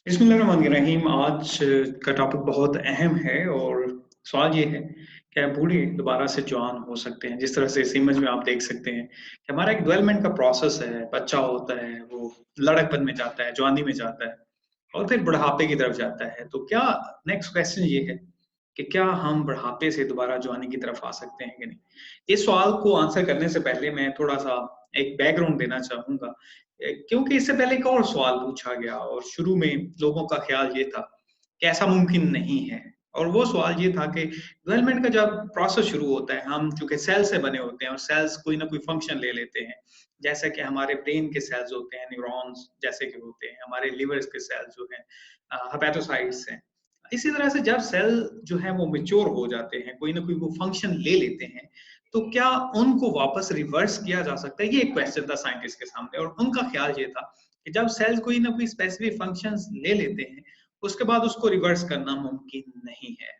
बिस्मिल्लाहिर्रहमानिर्रहीम। आज का टॉपिक बहुत अहम है और सवाल ये है, क्या बूढ़े दोबारा से जवान हो सकते हैं? जिस तरह से इस इमेज में आप देख सकते हैं कि हमारा एक डेवलपमेंट का प्रोसेस है, बच्चा होता है, वो लड़कपन में जाता है, जवानी में जाता है और फिर बुढ़ापे की तरफ जाता है। तो क्या नेक्स्ट क्वेश्चन ये है कि क्या हम बुढ़ापे से दोबारा जवानी की तरफ आ सकते हैं कि नहीं? इस सवाल को आंसर करने से पहले मैं थोड़ा-सा एक बैकग्राउंड देना चाहूँगा। क्योंकि इससे पहले एक और सवाल पूछा गया और शुरू में लोगों का ख्याल ये था कि ऐसा मुमकिन नहीं है। और वो सवाल ये था कि डेवलपमेंट का जब प्रोसेस शुरू होता है, हम चूँकि सेल से बने होते हैं और सेल्स कोई ना कोई फंक्शन ले लेते हैं। जैसे कि हमारे ब्रेन के सेल्स होते हैं, न्यूरॉन्स जैसे कि होते हैं, हमारे लिवर्स के सेल्स जो हैं हेपेटोसाइट्स हैं। इसी तरह से जब सेल जो है वो मैच्योर हो जाते हैं, कोई ना कोई वो फंक्शन ले लेते हैं, तो क्या उनको वापस रिवर्स किया जा सकता है? ये एक क्वेश्चन था साइंटिस्ट के सामने और उनका ख्याल ये था कि जब सेल्स कोई ना कोई स्पेसिफिक फंक्शंस ले लेते हैं, उसके बाद उसको रिवर्स करना मुमकिन नहीं है।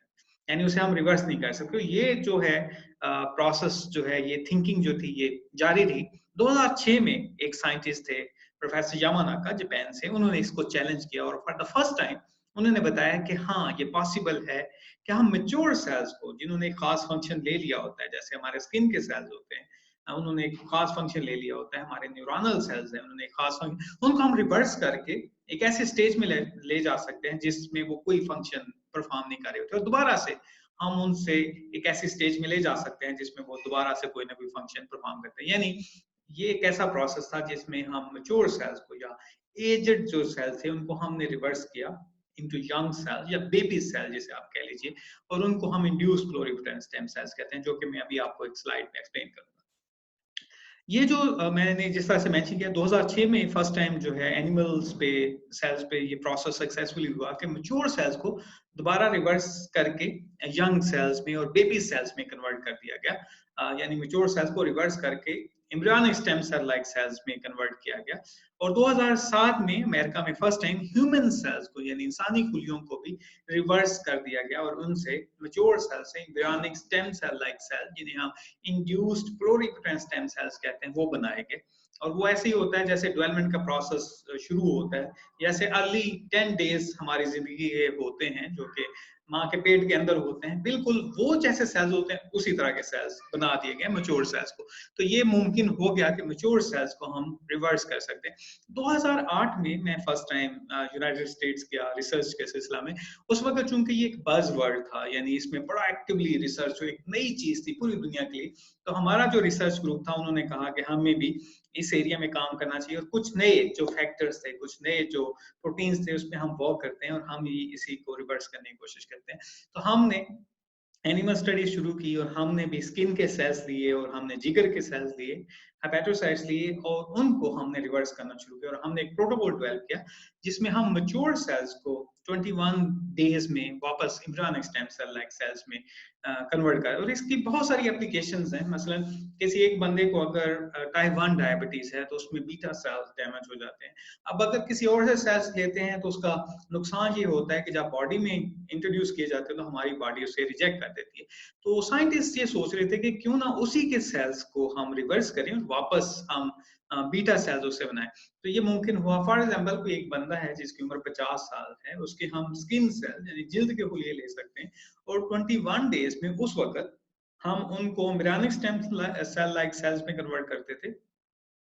यानी उसे हम रिवर्स नहीं कर सकते। ये जो है प्रोसेस जो है, ये थिंकिंग जो थी, ये जारी रही। 2006 में एक साइंटिस्ट थे, प्रोफेसर यामानाका, जापान से, उन्होंने इसको चैलेंज किया और फॉर द फर्स्ट टाइम उन्होंने बताया कि हाँ, ये पॉसिबल है कि हम मैच्योर सेल्स को, जिन्होंने एक खास फंक्शन ले लिया होता है, जैसे हमारे स्किन के सेल्स होते हैं, उन्होंने एक खास फंक्शन ले लिया होता है, हमारे न्यूरोनल सेल्स हैं, उन्होंने एक खास फंक्शन, उनको हम रिवर्स करके एक ऐसे स्टेज में ले जा सकते हैं जिसमें वो कोई फंक्शन परफॉर्म नहीं कर रहे होते और दोबारा से हम उनसे एक ऐसी स्टेज में ले जा सकते हैं जिसमें वो दोबारा से कोई ना कोई फंक्शन परफॉर्म करते हैं। यानी ये एक ऐसा प्रोसेस था जिसमें हम मैच्योर सेल्स को या एज्ड जो सेल्स थे उनको हमने रिवर्स किया इनटू यंग सेल या बेबी सेल जिसे आप कह लीजिए, और उनको हम इंड्यूस्ड प्लूरिपोटेंट स्टेम सेल्स कहते हैं, जो कि मैं अभी आपको एक स्लाइड में एक्सप्लेन करूंगा। ये जो मैंने जिस तरह से मेंशन किया, 2006 में फर्स्ट टाइम जो है एनिमल्स पे, सेल्स पे ये प्रोसेस सक्सेसफुली हुआ कि मैच्योर सेल्स को दोबारा रिवर्स करके यंग सेल्स में और बेबी सेल्स में कन्वर्ट कर दिया गया। यानी मैच्योर सेल्स को रिवर्स करके embryonic stem cell like cells में कन्वर्ट किया गया। और 2007 में अमेरिका में फर्स्ट टाइम ह्यूमन सेल्स को, यानी इंसानी खुलियों को भी रिवर्स कर दिया गया और उनसे मैच्योर सेल से embryonic stem cell like cell, जिन्हें हम इंड्यूस्ड प्लूरिपोटेंट स्टेम सेल्स कहते हैं, वो बनाए गए। और वो ऐसे ही होता है जैसे डेवलपमेंट का प्रोसेस शुरू होता है, जैसे अर्ली 10 डेज हमारी जिंदगी के होते हैं, जो कि माँ के पेट के अंदर होते हैं, बिल्कुल वो जैसे सेल्स होते हैं उसी तरह के सेल्स बना दिए गए मैच्योर सेल्स को। तो ये मुमकिन हो गया कि मैच्योर सेल्स को हम रिवर्स कर सकते हैं। 2008 में मैं फर्स्ट टाइम यूनाइटेड स्टेट्स गया रिसर्च के सिलसिला में। उस वक्त चूंकि ये एक बज वर्ड था, यानी इसमें बड़ा एक्टिवली रिसर्च, एक नई चीज थी पूरी दुनिया के लिए, तो हमारा जो रिसर्च ग्रुप था उन्होंने कहा कि हमें भी इस एरिया में काम करना चाहिए और कुछ नए जो फैक्टर्स थे, कुछ नए जो प्रोटीन्स थे, उसमें हम वर्क करते हैं और हम ही इसी को रिवर्स करने की कोशिश करते हैं। तो हमने एनिमल स्टडी शुरू की और हमने भी स्किन के सेल्स लिए और हमने जिगर के सेल्स लिए, हेपेटोसाइट्स लिए और उनको हमने रिवर्स करना शुरू किया और हमने एक प्रोटोकॉल डेवलप किया जिसमें हम मैच्योर सेल्स को 21 डेज में वापस embryonic stem cell like cells में कन्वर्ट करें। और इसकी बहुत सारी एप्लीकेशंस हैं। मसलन किसी एक बंदे को अगर टाइप 1 डायबिटीज है तो उसमें बीटा सेल्स डैमेज हो जाते हैं। अब अगर किसी और से सेल्स लेते हैं तो उसका नुकसान ये होता है कि जब बॉडी में इंट्रोड्यूस किए जाते हैं तो हमारी बॉडी उसे रिजेक्ट कर देती है। तो साइंटिस्ट ये सोच रहे थे कि क्यों ना उसी के सेल्स को हम रिवर्स करें और वापस हम बीटा सेल्स उससे बनाएं। तो ये मुमकिन हुआ। फॉर एग्जाम्पल, कोई एक बंदा है जिसकी उम्र 50 साल है, उसके हम स्किन सेल यानी जिल्द के हुलिये ले सकते हैं और 21 डेज में उस वक्त हम उनको embryonic stem cell like cells में कन्वर्ट करते थे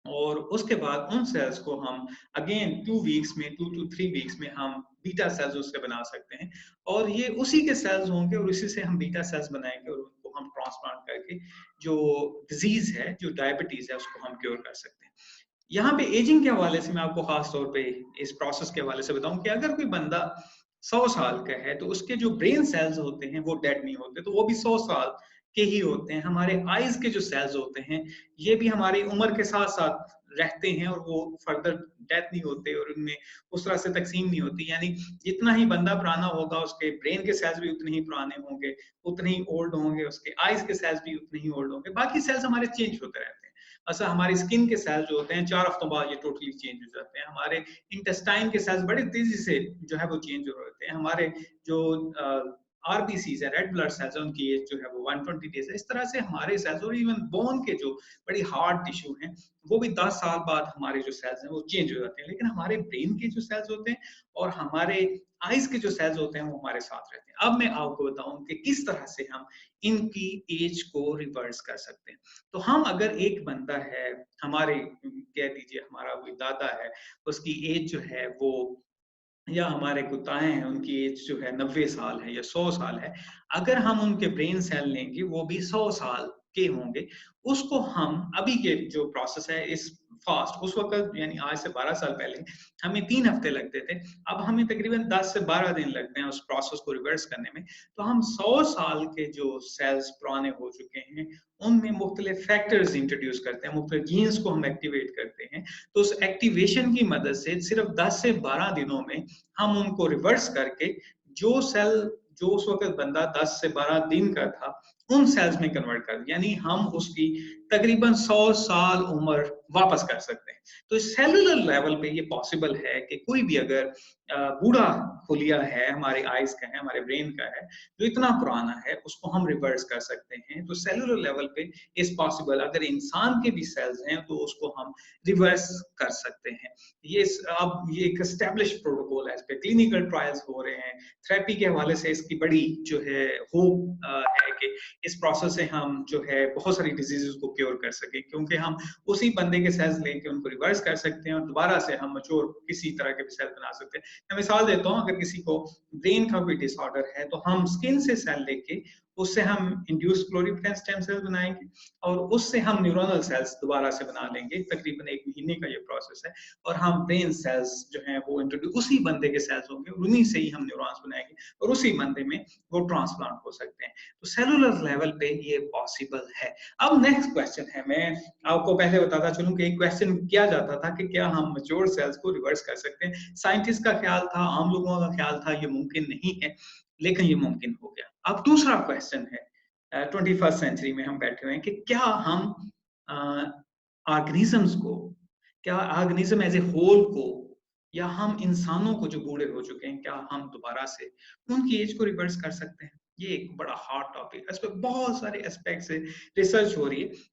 और उसके बाद उन सेल्स को हम अगेन 2 वीक्स में, 2 to 3 वीक्स में हम बीटा सेल्स उससे बना सकते हैं और ये उसी के सेल्स होंगे और इसी से हम बीटा सेल्स बनाएंगे और उनको हम ट्रांसप्लांट करके जो डिजीज है, जो डायबिटीज है, उसको हम क्योर कर सकते हैं। यहाँ पे एजिंग के हवाले से मैं आपको खास तौर पे इस प्रोसेस के हवाले से बताऊं कि अगर कोई बंदा 100 साल का है तो उसके जो ब्रेन सेल्स होते हैं वो डेड नहीं होते, तो वो भी 100 साल के ही होते हैं। हमारे आईज के जो सेल्स होते हैं ये भी हमारी उम्र के साथ साथ रहते हैं और वो फर्दर डेथ नहीं होते और उनमें उस तरह से तकसीम नहीं होती। यानी जितना ही बंदा पुराना होगा उसके ब्रेन के सेल्स भी उतने ही पुराने होंगे, उतने ही ओल्ड होंगे, उसके आईज के सेल्स भी उतने ही ओल्ड होंगे। बाकी सेल्स हमारे चेंज होते रहते हैं। अच्छा, हमारी स्किन के सेल्स जो होते हैं 4 हफ्तों बाद ये टोटली चेंज हो जाते हैं। हमारे इंटेस्टाइन के सेल्स बड़ी तेजी से जो है वो चेंज हो रहे होते हैं। हमारे जो आरबीसीज है, रेड ब्लड सेल्स है, उनकी एज जो है वो 120 डेज है। इस तरह से हमारे सेल्स और इवन बोन के जो बड़ी हार्ड टिश्यू हैं वो भी 10 साल बाद हमारे जो सेल्स हैं वो चेंज हो जाते हैं। लेकिन हमारे ब्रेन के जो सेल्स होते हैं और हमारे आइज के जो सेल्स होते हैं वो हमारे साथ रहते हैं। अब मैं आपको बताऊं कि किस तरह से हम इनकी एज को रिवर्स कर सकते हैं। तो हम अगर एक बंदा है, हमारे कह दीजिए हमारा कोई दादा है, उसकी एज जो है वो, या हमारे कुत्ताएं हैं उनकी एज जो है 90 साल है या 100 साल है, अगर हम उनके ब्रेन सेल लेंगे वो भी 100 साल के होंगे। उसको हम अभी के जो प्रोसेस है इस फास्ट, उस वक्त यानी आज से 12 साल पहले हमें 3 हफ्ते लगते थे, अब हमें तकरीबन 10 से 12 दिन लगते हैं उस प्रोसेस को रिवर्स करने में। तो हम 100 साल के जो सेल्स पुराने हो चुके हैं उनमें मुख्तलिफ फैक्टर्स इंट्रोड्यूस करते हैं, मुख्तलिफ जीन्स को हम एक्टिवेट करते हैं। तो उस एक्टिवेशन की मदद से सिर्फ 10 से 12 दिनों में हम उनको रिवर्स करके जो सेल जो उस वक्त बंदा 10 से 12 दिन का था उन सेल्स में कन्वर्ट कर, यानी हम उसकी तकरीबन 100 साल उम्र वापस कर सकते हैं। तो सेलुलर लेवल पे ये पॉसिबल है कि कोई भी अगर बूढ़ा खुलिया है, हमारे आइज का है, हमारे ब्रेन का है, जो इतना पुराना है उसको हम रिवर्स कर सकते हैं। तो सेलुलर लेवल पे इस पॉसिबल, अगर इंसान के भी सेल्स हैं तो उसको हम रिवर्स कर सकते हैं। ये अब ये एक एस्टेब्लिश प्रोटोकॉल है, इस पे क्लिनिकल ट्रायल्स हो रहे हैं। थेरेपी के हवाले से इसकी बड़ी जो है होप है कि इस प्रोसेस से हम जो है बहुत सारी डिजीजेस को क्योर कर सके, क्योंकि हम उसी बंदे के सेल्स लेके उनको रिवर्स कर सकते हैं और दोबारा से हम मैच्योर किसी तरह के भी सेल बना सकते हैं। मैं मिसाल देता हूँ, अगर किसी को ब्रेन का कोई डिसऑर्डर है तो हम स्किन से सेल लेके उससे हम इंड्यूस क्लोरीफेरेंस स्टेम सेल्स बनाएंगे और उससे हम न्यूरोनल सेल्स दोबारा से बना लेंगे। तकरीबन 1 महीने का ये प्रोसेस है और हम ब्रेन सेल्स जो हैं वो इंट्रोड्यूस, उसी बंदे के सेल्स होंगे, उन्हीं से ही हम न्यूरॉन्स बनाएंगे और उसी बंदे में वो ट्रांसप्लांट हो सकते हैं। तो सेलुलर लेवल पे ये पॉसिबल है। अब नेक्स्ट क्वेश्चन है, मैं आपको पहले बताता चलूं कि एक क्वेश्चन किया जाता था कि क्या हम मैच्योर सेल्स को रिवर्स कर सकते हैं। साइंटिस्ट का ख्याल था, आम लोगों का ख्याल था ये मुमकिन नहीं है, लेकिन ये मुमकिन हो गया। अब दूसरा क्वेश्चन है, 21st सेंचुरी में हम बैठे हुए हैं कि क्या हम ऑर्गेनिजम्स को, क्या ऑर्गेनिज्म एज ए होल को, या हम इंसानों को जो बूढ़े हो चुके हैं क्या हम दोबारा से उनकी एज को रिवर्स कर सकते हैं? ये एक बड़ा हॉट टॉपिक है, इस पे बहुत सारे एस्पेक्ट से रिसर्च हो रही है।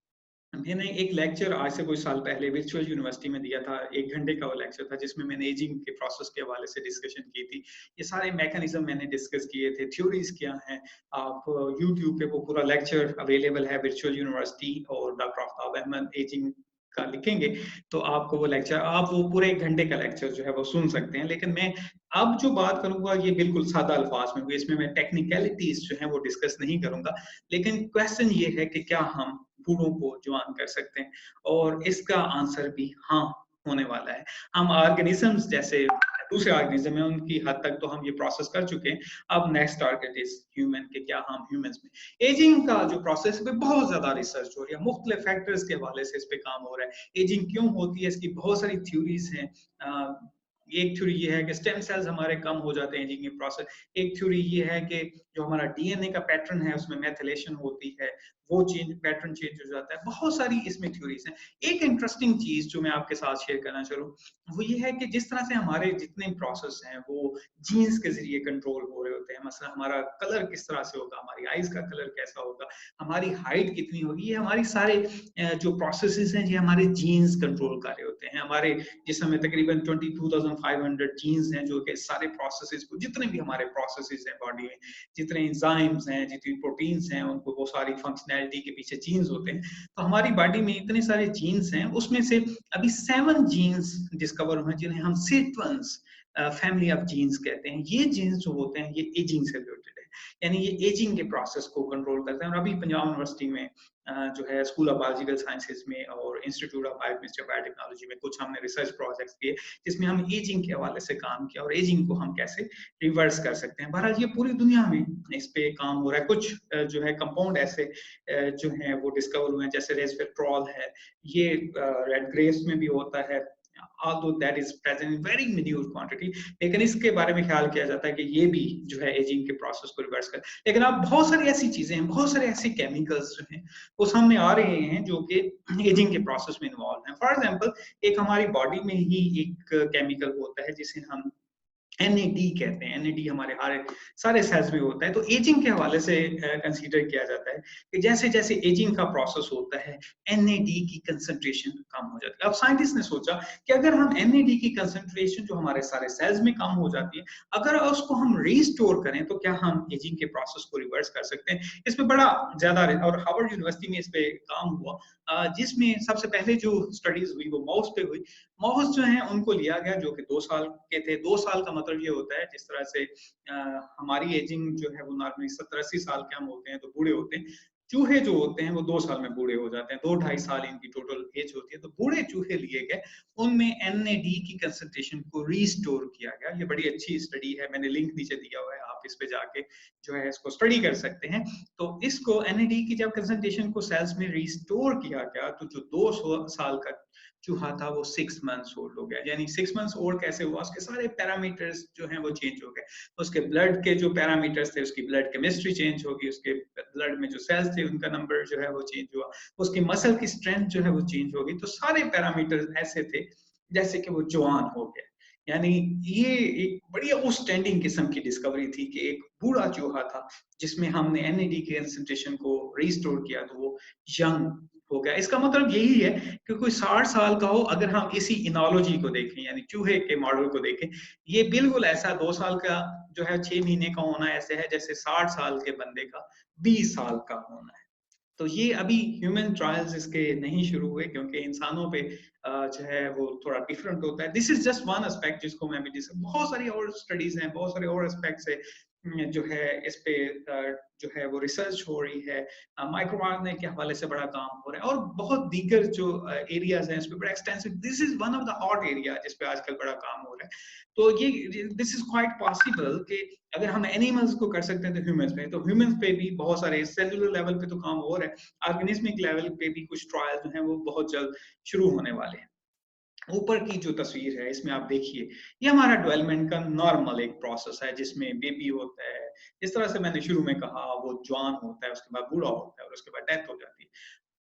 मैंने एक लेक्चर आज से कुछ साल पहले वर्चुअल यूनिवर्सिटी में दिया था, 1 घंटे का वो लेक्चर था जिसमें मैंने एजिंग के प्रोसेस के हवाले से डिस्कशन की थी। ये सारे मैकेनिज्म मैंने डिस्कस किए थे, थ्योरीज क्या हैं। आप यूट्यूब पे वो पूरा लेक्चर अवेलेबल है, वर्चुअल यूनिवर्सिटी और डॉक्टर आफ्ताब अहमद एजिंग का लिखेंगे तो आपको वो लेक्चर, आप वो पूरे 1 घंटे का लेक्चर जो है वो सुन सकते हैं। लेकिन मैं अब जो बात करूंगा ये बिल्कुल सादा अल्फाज में हुई, इसमें मैं टेक्निकलिटीज जो है वो डिस्कस नहीं करूंगा। लेकिन क्वेश्चन ये है कि क्या हम बूढ़ों को जवान कर सकते हैं, और इसका आंसर भी हाँ होने वाला है। हम ऑर्गेनिजम्स जैसे दूसरे ऑर्गेनिज्म है उनकी हद तक तो हम ये प्रोसेस कर चुके हैं। अब नेक्स्ट टारगेट इज ह्यूमन, के क्या हम ह्यूमंस में एजिंग का जो प्रोसेस है बहुत ज्यादा रिसर्च हो रही है, मुख्तलिफ फैक्टर्स के हवाले से इस पे काम हो रहा है। एजिंग क्यों होती है इसकी बहुत सारी थ्योरीज हैं। एक थ्योरी ये है कि स्टेम सेल्स हमारे कम हो जाते हैं एजिंग के प्रोसेस। एक थ्योरी ये है कि जो हमारा डीएनए का पैटर्न है उसमें मेथिलेशन होती है, वो पैटर्न चेंज हो जाता है। बहुत सारी इसमें थ्योरीज हैं। एक इंटरेस्टिंग चीज जो मैं आपके साथ शेयर करना चाहूँ वो ये है कि जिस तरह से हमारे जितने प्रोसेस हैं वो जीन्स के जरिए कंट्रोल हो रहे होते हैं। मसला हमारा कलर किस तरह से होगा, हमारी आईज का कलर कैसा होगा, हमारी हाइट कितनी होगी, ये हमारी सारे जो प्रोसेसेस हैं ये हमारे जीन्स कंट्रोल कर रहे होते हैं। हमारे जिसमें तकरीबन 22,500 जीन्स हैं जो कि सारे प्रोसेसेस को, जितने भी हमारे प्रोसेसेस हैं बॉडी में, जितने एंजाइम्स हैं, जितनी प्रोटीन्स हैं, उनको वो सारी फंक्शनैलिटी के पीछे जीन्स होते हैं। तो हमारी बॉडी में इतने सारे जीन्स हैं, उसमें से अभी 7 जीन्स डिस्कवर हुए जिन्हें हम सिटवंस फैमिली ऑफ जीन्स कहते हैं। ये जीन्स जो होते हैं ये एजिंग से रिलेटेड है, यानी ये एजिंग के प्रोसेस को कंट्रोल करते हैं। और अभी पंजाब यूनिवर्सिटी में जो है स्कूल ऑफ बायोलॉजिकल साइंसेज में और institute of biochemistry and biotechnology में कुछ हमने रिसर्च प्रोजेक्ट्स किए जिसमें हम एजिंग के हवाले से काम किया और एजिंग को हम कैसे रिवर्स कर सकते हैं। बहरहाल ये पूरी दुनिया में इस पे काम हो रहा है। कुछ जो है कंपाउंड ऐसे जो हैं वो डिस्कवर हुए हैं, जैसे रेस्वेट्रॉल है, ये रेड ग्रेप्स में भी होता है, although that is present in very minute quantity, लेकिन इसके बारे में ख्याल किया जाता है कि ये भी जो है एजिंग के प्रोसेस को रिवर्स कर। लेकिन अब बहुत सारी ऐसी चीजें हैं, बहुत सारे ऐसे केमिकल्स जो हैं वो सामने आ रहे हैं जो कि एजिंग के प्रोसेस में इन्वॉल्व हैं। फॉर एग्जांपल एक हमारी बॉडी में ही एक केमिकल होता है जिसे हम एनएडी कहते हैं। एनएडी हमारे हर सारे सेल्स में होता है। तो एजिंग के हवाले से कंसीडर किया जाता है कि जैसे-जैसे एजिंग का प्रोसेस होता है, एनएडी की कंसंट्रेशन कम हो जाती है। अब साइंटिस्ट ने सोचा कि अगर हम एनएडी की कंसंट्रेशन जो हमारे सारे सेल्स में कम हो जाती है, अगर उसको हम रीस्टोर करें तो क्या हम एजिंग के प्रोसेस को रिवर्स कर सकते हैं? इसमें बड़ा ज़्यादा और हार्वर्ड यूनिवर्सिटी में इस पे काम हुआ, जिसमें सबसे पहले जो स्टडीज़ हुई वो माउस पे हुई। माउस जो हैं उनको लिया गया जो कि 2 साल के थे। 2 साल का मतलब ये होता है जिस तरह से हमारी एजिंग जो है वो नॉर्मली 70-80 साल के हम होते हैं तो बूढ़े होते हैं। चूहे जो होते हैं वो 2 साल में बूढ़े हो जाते हैं। 2 ढाई साल इनकी टोटल एज होती है। तो बूढ़े चूहे लिए गए, उनमें एनएडी की कंसंट्रेशन को रिस्टोर किया गया। ये बड़ी अच्छी स्टडी है, मैंने लिंक नीचे दिया हुआ है, आप इस पे जाके जो है इसको स्टडी कर सकते हैं। तो इसको एनएडी की जब कंसंट्रेशन को सेल्स में रिस्टोर किया गया तो जो 2 साल का चूहा था वो 6 मंथ्स ओल्ड हो गया। यानी 6 मंथ्स ओल्ड कैसे हुआ? उसके सारे पैरामीटर्स जो हैं वो चेंज हो गए। उसके ब्लड के जो पैरामीटर्स थे, उसकी ब्लड केमिस्ट्री चेंज होगी, उसके ब्लड में जो सेल्स थे उनका नंबर जो है वो चेंज हुआ, उसकी मसल की स्ट्रेंथ जो है वो चेंज हो गई। तो सारे पैरामीटर्स ऐसे थे जैसे कि वो जवान हो गया। यानी ये एक बड़ी आउटस्टैंडिंग किस्म की डिस्कवरी थी कि एक बूढ़ा चूहा था जिसमें हमने एनएडी के कंसंट्रेशन को रिस्टोर किया तो वो यंग हो गया। इसका मतलब यही है कि कोई 60 साल का हो, अगर हम इसी एनालॉजी को देखें यानी चूहे के मॉडल को देखें, ये बिल्कुल ऐसा 2 साल का जो है 6 महीने का होना ऐसे है जैसे 60 साल के बंदे का 20 साल का होना है। तो ये अभी ह्यूमन ट्रायल्स इसके नहीं शुरू हुए क्योंकि इंसानों पे जो है वो थोड़ा डिफरेंट होता है। This is just one aspect जिसको मैं भी डिस्कस, बहुत सारी और स्टडीज हैं, बहुत सारे और एस्पेक्ट्स है जो है इस पे जो है वो रिसर्च हो रही है। माइक्रोआरएनए के हवाले से बड़ा काम हो रहा है और बहुत दीगर जो एरियाज हैं इस पे बड़ा extensive. This is one of the hot area जिस पे आजकल बड़ा काम हो रहा है। तो ये दिस इज क्वाइट पॉसिबल कि अगर हम एनिमल्स को कर सकते हैं तो ह्यूमंस पे, तो ह्यूमंस पे भी बहुत सारे सेलुलर लेवल पे तो काम हो रहा है, ऑर्गेनिज्मिक लेवल पे भी कुछ ट्रायल जो हैं वो बहुत जल्द शुरू होने वाले हैं। ऊपर की जो तस्वीर है इसमें आप देखिए, ये हमारा डेवलपमेंट का नॉर्मल एक प्रोसेस है जिसमें बेबी होता है, जिस तरह से मैंने शुरू में कहा वो जवान होता है, उसके बाद बूढ़ा होता है और उसके बाद डेथ हो जाती है।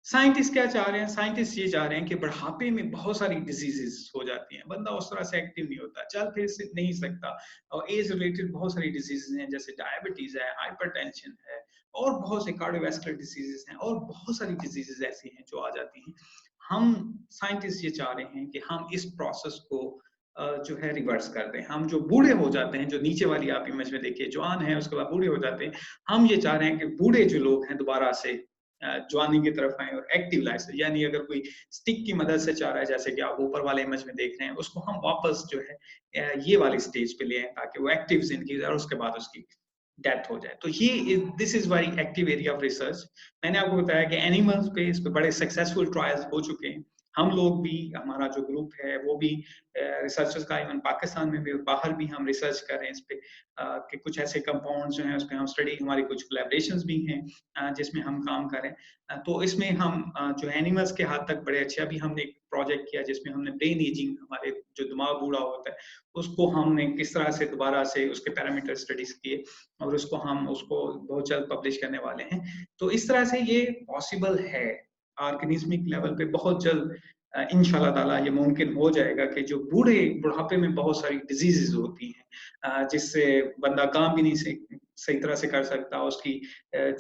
साइंटिस्ट क्या चाह रहे हैं? साइंटिस्ट ये चाह रहे हैं कि बुढ़ापे में बहुत सारी डिजीजेस हो जाती हैं, बंदा उस तरह से एक्टिव नहीं होता, चल फिर से नहीं सकता, और एज रिलेटेड बहुत सारी डिजीजेस हैं जैसे डायबिटीज है, हाइपरटेंशन है और बहुत से कार्डियोवैस्कुलर डिजीजेस हैं और बहुत सारी डिजीजेस ऐसी हैं जो आ जाती हैं। हम साइंटिस्ट ये चाह रहे हैं कि हम इस प्रोसेस को जो है रिवर्स कर दें। हम जो बूढ़े हो जाते हैं, जो नीचे वाली आप इमेज में देखिए, जवान है उसके बाद बूढ़े हो जाते हैं, हम ये चाह रहे हैं कि बूढ़े जो लोग हैं दोबारा से जवानी की तरफ आए और एक्टिव लाइफ, यानी अगर कोई स्टिक की मदद से चाह रहा है जैसे कि आप ऊपर वाले इमेज में देख रहे हैं, उसको हम वापस जो है ये वाली स्टेज पे ले आए ताकि वो एक्टिव जिंदगी और उसके बाद उसकी डेथ हो जाए। तो ये this is very active area of research. मैंने आपको बताया कि एनिमल्स पे इस पे बड़े सक्सेसफुल ट्रायल्स हो चुके हैं। हम लोग भी, हमारा जो ग्रुप है वो भी रिसर्चर्स का, इवन पाकिस्तान में भी, बाहर भी हम रिसर्च कर रहे हैं इस पे कि कुछ ऐसे कंपाउंड्स जो हैं उस पे हम स्टडी, हमारी कुछ कोलैबोरेशंस भी हैं जिसमें हम काम कर रहे हैं। तो इसमें हम जो एनिमल्स के हाथ तक बड़े अच्छे, अभी हमने एक प्रोजेक्ट किया जिसमें हमने ब्रेन एजिंग, हमारे जो दिमाग बूढ़ा होता है उसको हमने किस तरह से दोबारा से उसके पैरामीटर स्टडीज किए और उसको बहुत जल्द पब्लिश करने वाले हैं। तो इस तरह से ये पॉसिबल है, ऑर्गेनिज्मिक लेवल पे बहुत जल्द इंशाल्लाह ताला ये मुमकिन हो जाएगा कि जो बुढ़ापे में बहुत सारी डिजीजेस होती हैं जिससे बंदा काम भी नहीं सही तरह से कर सकता, उसकी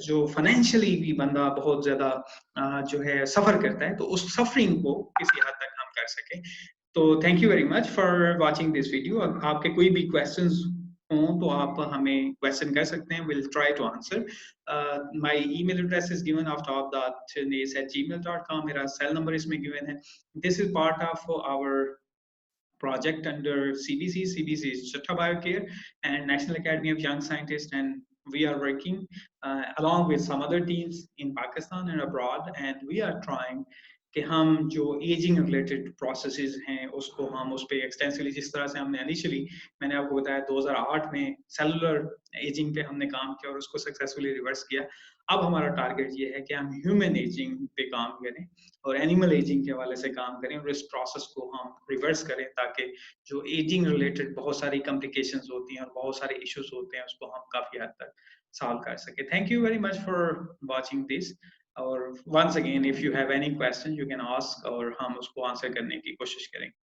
जो फाइनेंशियली भी बंदा बहुत ज्यादा जो है सफर करता है, तो उस सफरिंग को किसी हद तक हम कर सकें। तो thank you very much for watching this video. आपके कोई भी क्वेश्चंस हों तो आप हमें क्वेश्चन कर सकते हैं, will try to answer. My email address is given of top, @gmail.com, मेरा सेल नंबर इसमें गिवन है। This is part of our project under CBC. CBC is Chatta Biocare and National Academy of Young Scientists, and we are working along with some other teams in Pakistan and abroad, and we are trying कि हम जो ageing related processes हैं उसको हम उस पर extensively, जिस तरह से हमने इनिशियली मैंने आपको बताया 2008 में सेलुलर एजिंग पे हमने काम किया और उसको सक्सेसफुली रिवर्स किया। अब हमारा टारगेट ये है कि हम ह्यूमन एजिंग पे काम करें और एनिमल एजिंग के हवाले से काम करें और इस प्रोसेस को हम रिवर्स करें ताकि जो एजिंग रिलेटेड बहुत सारी कॉम्प्लिकेशंस होती हैं और बहुत सारे इश्यूज होते हैं उसको हम काफी हद तक सॉल्व कर सके। Thank you very much for watching this. और once again if you have any question you can ask और हम उसको आंसर करने की कोशिश करेंगे।